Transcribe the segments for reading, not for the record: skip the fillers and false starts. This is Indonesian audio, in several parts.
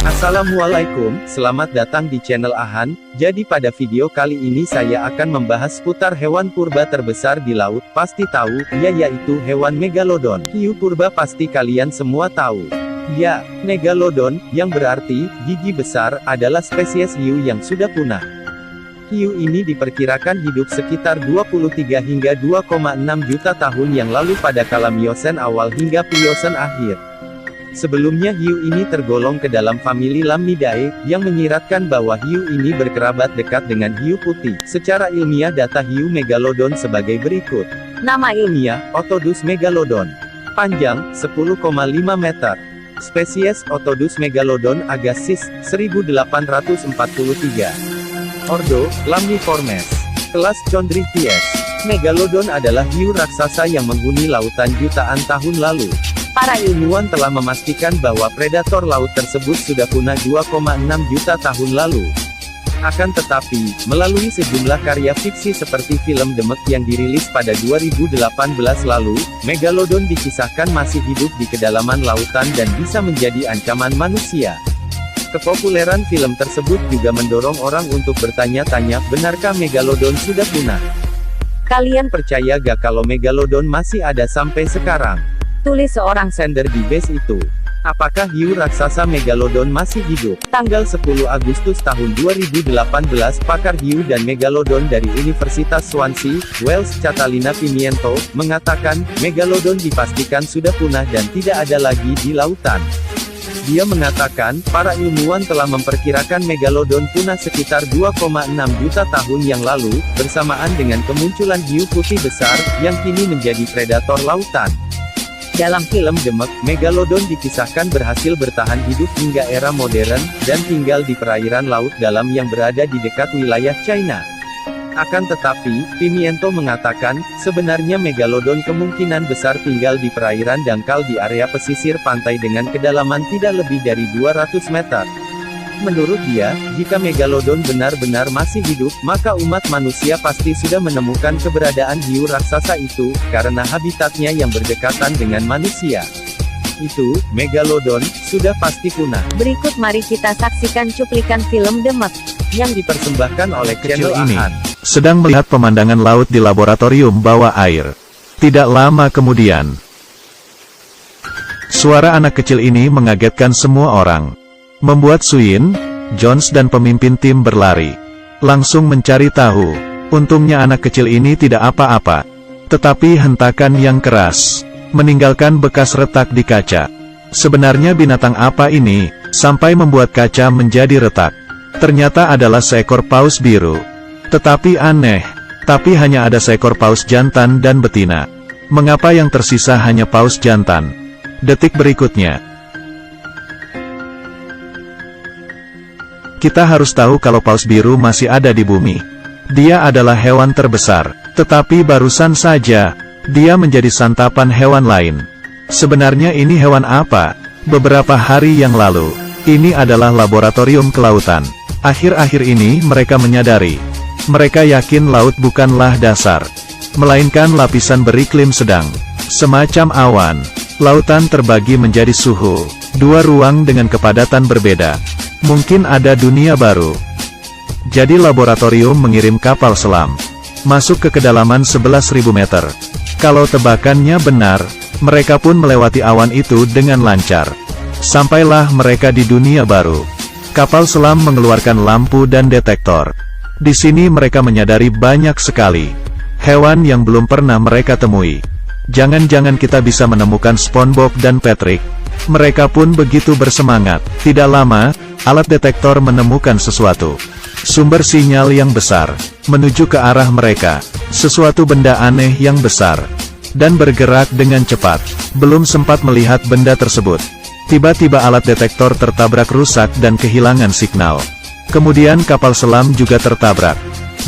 Assalamualaikum, selamat datang di channel Ahan. Jadi pada video kali ini saya akan membahas seputar hewan purba terbesar di laut. Pasti tahu, ya, yaitu hewan megalodon. Hiu purba pasti kalian semua tahu. Ya, megalodon, yang berarti gigi besar, adalah spesies hiu yang sudah punah. Hiu ini diperkirakan hidup sekitar 23 hingga 2,6 juta tahun yang lalu pada kala Miosen awal hingga Pliosen akhir. Sebelumnya hiu ini tergolong ke dalam famili Lamnidae, yang menyiratkan bahwa hiu ini berkerabat dekat dengan hiu putih. Secara ilmiah data hiu megalodon sebagai berikut. Nama ilmiah, Otodus megalodon. Panjang, 10,5 meter. Spesies, Otodus megalodon agassiz, 1843. Ordo, Lamniformes. Kelas Chondrichthyes. Megalodon adalah hiu raksasa yang menghuni lautan jutaan tahun lalu. Para ilmuwan telah memastikan bahwa predator laut tersebut sudah punah 2,6 juta tahun lalu. Akan tetapi, melalui sejumlah karya fiksi seperti film Demek yang dirilis pada 2018 lalu, megalodon dikisahkan masih hidup di kedalaman lautan dan bisa menjadi ancaman manusia. Kepopuleran film tersebut juga mendorong orang untuk bertanya-tanya, benarkah megalodon sudah punah? Kalian percaya gak kalau megalodon masih ada sampai sekarang? Tulis seorang sender di base itu. Apakah hiu raksasa megalodon masih hidup? Tanggal 10 Agustus tahun 2018, pakar hiu dan megalodon dari Universitas Swansea, Wales, Catalina Pimiento, mengatakan, megalodon dipastikan sudah punah dan tidak ada lagi di lautan. Dia mengatakan, para ilmuwan telah memperkirakan megalodon punah sekitar 2,6 juta tahun yang lalu, bersamaan dengan kemunculan hiu putih besar, yang kini menjadi predator lautan. Dalam film Demek, megalodon dikisahkan berhasil bertahan hidup hingga era modern, dan tinggal di perairan laut dalam yang berada di dekat wilayah China. Akan tetapi, Pimiento mengatakan, sebenarnya megalodon kemungkinan besar tinggal di perairan dangkal di area pesisir pantai dengan kedalaman tidak lebih dari 200 meter. Menurut dia, jika megalodon benar-benar masih hidup, maka umat manusia pasti sudah menemukan keberadaan hiu raksasa itu, karena habitatnya yang berdekatan dengan manusia. Itu, megalodon, sudah pasti punah. Berikut mari kita saksikan cuplikan film Demek, yang dipersembahkan oleh channel Kecil ini Ahan. sedang melihat pemandangan laut di laboratorium bawah air. Tidak lama kemudian, suara anak kecil ini mengagetkan semua orang. Membuat Suyin, Jones dan pemimpin tim berlari. Langsung mencari tahu. Untungnya anak kecil ini tidak apa-apa. Tetapi hentakan yang keras, meninggalkan bekas retak di kaca. Sebenarnya binatang apa ini, sampai membuat kaca menjadi retak? Ternyata adalah seekor paus biru. Tetapi aneh, tapi hanya ada seekor paus jantan dan betina. Mengapa yang tersisa hanya paus jantan? Detik berikutnya, kita harus tahu kalau paus biru masih ada di bumi. Dia adalah hewan terbesar, tetapi barusan saja, dia menjadi santapan hewan lain. Sebenarnya ini hewan apa? Beberapa hari yang lalu, ini adalah laboratorium kelautan. Akhir-akhir ini mereka menyadari. Mereka yakin laut bukanlah dasar, melainkan lapisan beriklim sedang. Semacam awan, lautan terbagi menjadi suhu, dua ruang dengan kepadatan berbeda. Mungkin ada dunia baru. Jadi laboratorium mengirim kapal selam masuk ke kedalaman 11.000 meter. Kalau tebakannya benar, mereka pun melewati awan itu dengan lancar. Sampailah mereka di dunia baru. Kapal selam mengeluarkan lampu dan detektor. Di sini mereka menyadari banyak sekali hewan yang belum pernah mereka temui. Jangan-jangan kita bisa menemukan SpongeBob dan Patrick. Mereka pun begitu bersemangat. Tidak lama, alat detektor menemukan sesuatu. Sumber sinyal yang besar, menuju ke arah mereka. Sesuatu benda aneh yang besar, dan bergerak dengan cepat. Belum sempat melihat benda tersebut, tiba-tiba alat detektor tertabrak rusak dan kehilangan signal. Kemudian kapal selam juga tertabrak,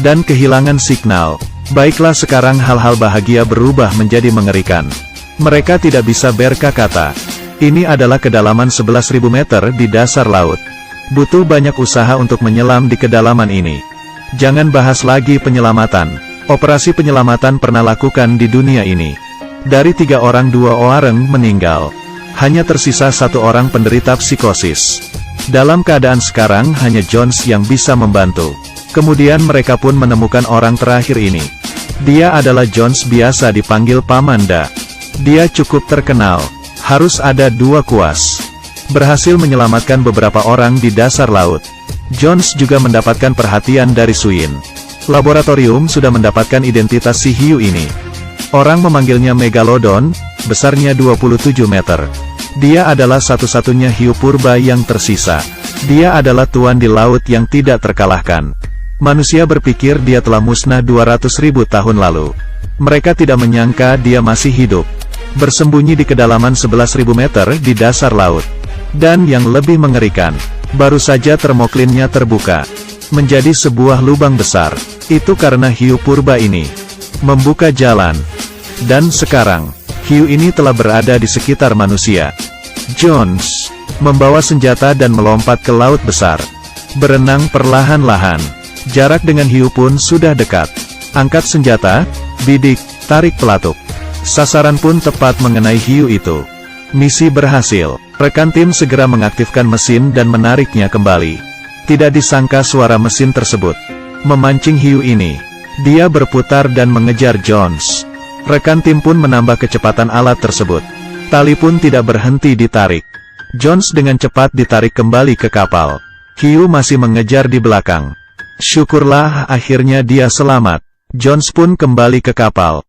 dan kehilangan signal. Baiklah, sekarang hal-hal bahagia berubah menjadi mengerikan. Mereka tidak bisa berkata-kata. Ini adalah kedalaman 11.000 meter di dasar laut. Butuh banyak usaha untuk menyelam di kedalaman ini. Jangan bahas lagi penyelamatan. Operasi penyelamatan pernah lakukan di dunia ini. Dari 3 orang 2 orang meninggal. Hanya tersisa 1 orang penderita psikosis. Dalam keadaan sekarang hanya Jones yang bisa membantu. Kemudian mereka pun menemukan orang terakhir ini. Dia adalah Jones, biasa dipanggil Pamanda. Dia cukup terkenal. Harus ada 2 kuas. Berhasil menyelamatkan beberapa orang di dasar laut. Jones juga mendapatkan perhatian dari Suyin. Laboratorium sudah mendapatkan identitas si hiu ini. Orang memanggilnya Megalodon, besarnya 27 meter. Dia adalah satu-satunya hiu purba yang tersisa. Dia adalah tuan di laut yang tidak terkalahkan. Manusia berpikir dia telah musnah 200.000 tahun lalu. Mereka tidak menyangka dia masih hidup. Bersembunyi di kedalaman 11.000 meter di dasar laut. Dan yang lebih mengerikan, baru saja termoklinnya terbuka. Menjadi sebuah lubang besar. Itu karena hiu purba ini membuka jalan. Dan sekarang, hiu ini telah berada di sekitar manusia. Jones membawa senjata dan melompat ke laut besar. Berenang perlahan-lahan. Jarak dengan hiu pun sudah dekat. Angkat senjata, bidik, tarik pelatuk. Sasaran pun tepat mengenai hiu itu. Misi berhasil. Rekan tim segera mengaktifkan mesin dan menariknya kembali. Tidak disangka suara mesin tersebut memancing hiu ini. Dia berputar dan mengejar Jones. Rekan tim pun menambah kecepatan alat tersebut. Tali pun tidak berhenti ditarik. Jones dengan cepat ditarik kembali ke kapal. Hiu masih mengejar di belakang. Syukurlah akhirnya dia selamat. Jones pun kembali ke kapal.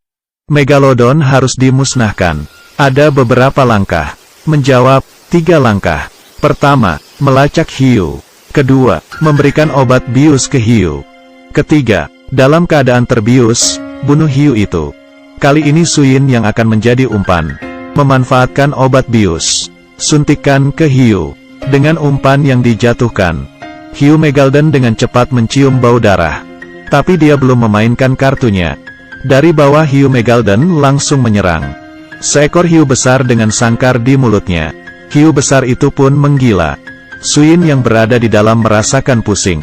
Megalodon harus dimusnahkan. Ada beberapa langkah. Menjawab, 3 langkah. Pertama, melacak hiu. Kedua, memberikan obat bius ke hiu. Ketiga, dalam keadaan terbius, bunuh hiu itu. Kali ini Suyin yang akan menjadi umpan. Memanfaatkan obat bius. Suntikan ke hiu. Dengan umpan yang dijatuhkan, hiu Megalodon dengan cepat mencium bau darah. Tapi dia belum memainkan kartunya. Dari bawah hiu Megalodon langsung menyerang. Seekor hiu besar dengan sangkar di mulutnya. Hiu besar itu pun menggila. Suyin yang berada di dalam merasakan pusing.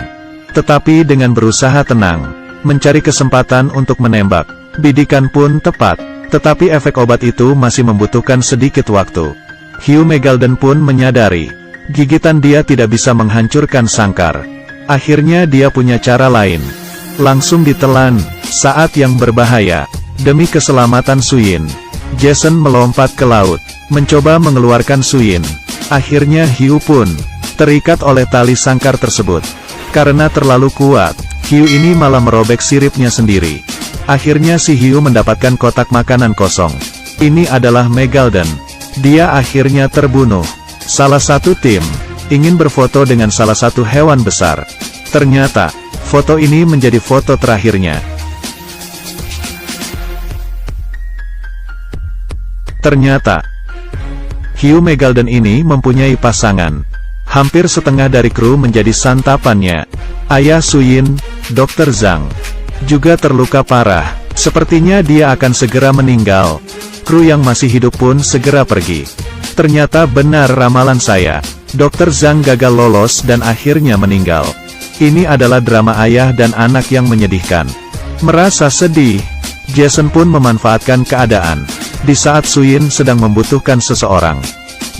Tetapi dengan berusaha tenang, mencari kesempatan untuk menembak. Bidikan pun tepat. Tetapi efek obat itu masih membutuhkan sedikit waktu. Hiu Megalodon pun menyadari. Gigitan dia tidak bisa menghancurkan sangkar. Akhirnya dia punya cara lain. Langsung ditelan, saat yang berbahaya. Demi keselamatan Suyin, Jason melompat ke laut, mencoba mengeluarkan Suyin. Akhirnya hiu pun terikat oleh tali sangkar tersebut. Karena terlalu kuat, hiu ini malah merobek siripnya sendiri. Akhirnya si hiu mendapatkan kotak makanan kosong. Ini adalah Megalodon. Dia akhirnya terbunuh. Salah satu tim ingin berfoto dengan salah satu hewan besar. Ternyata, foto ini menjadi foto terakhirnya. Ternyata, hiu Megalodon ini mempunyai pasangan. Hampir setengah dari kru menjadi santapannya. Ayah Suyin, Dr. Zhang, juga terluka parah. Sepertinya dia akan segera meninggal. Kru yang masih hidup pun segera pergi. Ternyata benar ramalan saya. Dr. Zhang gagal lolos dan akhirnya meninggal. Ini adalah drama ayah dan anak yang menyedihkan. Merasa sedih, Jason pun memanfaatkan keadaan. Di saat Suyin sedang membutuhkan seseorang,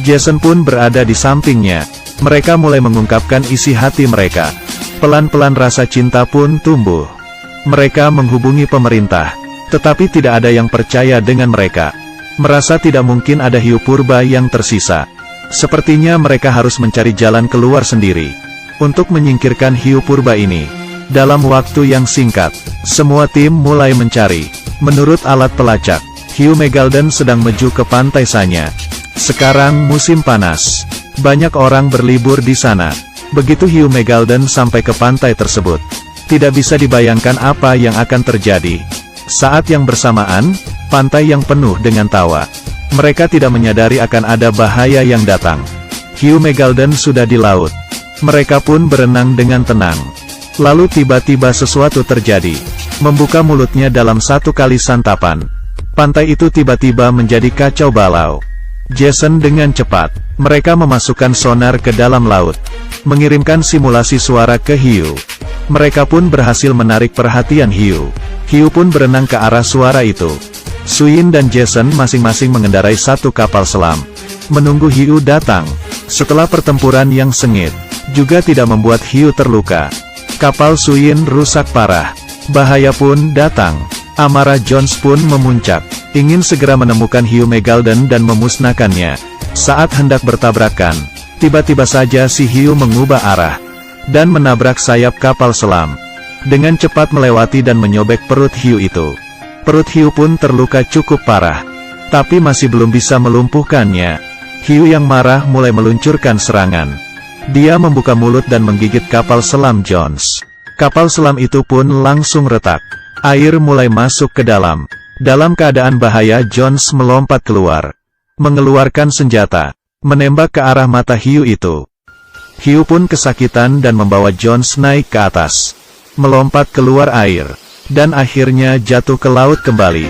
Jason pun berada di sampingnya. Mereka mulai mengungkapkan isi hati mereka. Pelan-pelan rasa cinta pun tumbuh. Mereka menghubungi pemerintah, tetapi tidak ada yang percaya dengan mereka. Merasa tidak mungkin ada hiu purba yang tersisa. Sepertinya mereka harus mencari jalan keluar sendiri untuk menyingkirkan hiu purba ini. Dalam waktu yang singkat, semua tim mulai mencari. Menurut alat pelacak, hiu Megalodon sedang menuju ke pantai Sanya. Sekarang musim panas. Banyak orang berlibur di sana. Begitu hiu Megalodon sampai ke pantai tersebut, tidak bisa dibayangkan apa yang akan terjadi. Saat yang bersamaan, pantai yang penuh dengan tawa. Mereka tidak menyadari akan ada bahaya yang datang. Hiu Megalodon sudah di laut. Mereka pun berenang dengan tenang. Lalu tiba-tiba sesuatu terjadi. Membuka mulutnya dalam satu kali santapan. Pantai itu tiba-tiba menjadi kacau balau. Jason dengan cepat, mereka memasukkan sonar ke dalam laut. Mengirimkan simulasi suara ke hiu. Mereka pun berhasil menarik perhatian hiu. Hiu pun berenang ke arah suara itu. Suyin dan Jason masing-masing mengendarai satu kapal selam, menunggu Hiu datang. Setelah pertempuran yang sengit, juga tidak membuat Hiu terluka. Kapal Suyin rusak parah. Bahaya pun datang. Amarah Jones pun memuncak, ingin segera menemukan Hiu Megalodon dan memusnahkannya. Saat hendak bertabrakan, tiba-tiba saja si Hiu mengubah arah, dan menabrak sayap kapal selam. Dengan cepat melewati dan menyobek perut Hiu itu. Perut Hiu pun terluka cukup parah, tapi masih belum bisa melumpuhkannya. Hiu yang marah mulai meluncurkan serangan. Dia membuka mulut dan menggigit kapal selam Jones. Kapal selam itu pun langsung retak. Air mulai masuk ke dalam. Dalam keadaan bahaya, Jones melompat keluar, mengeluarkan senjata, menembak ke arah mata Hiu itu. Hiu pun kesakitan dan membawa Jones naik ke atas, melompat keluar air, dan akhirnya jatuh ke laut kembali.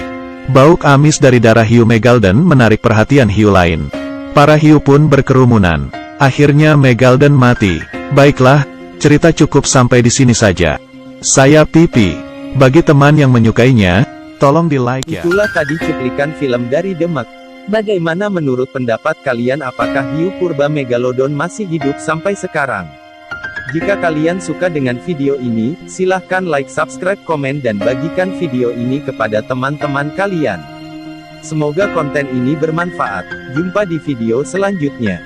Bau amis dari darah Hiu Megalodon menarik perhatian hiu lain. Para hiu pun berkerumunan. Akhirnya Megalodon mati. Baiklah, cerita cukup sampai di sini saja. Saya Pipi. Bagi teman yang menyukainya, tolong di like ya. Itulah tadi cuplikan film dari Demak. Bagaimana menurut pendapat kalian, apakah hiu purba Megalodon masih hidup sampai sekarang? Jika kalian suka dengan video ini, silahkan like, subscribe, komen dan bagikan video ini kepada teman-teman kalian. Semoga konten ini bermanfaat. Jumpa di video selanjutnya.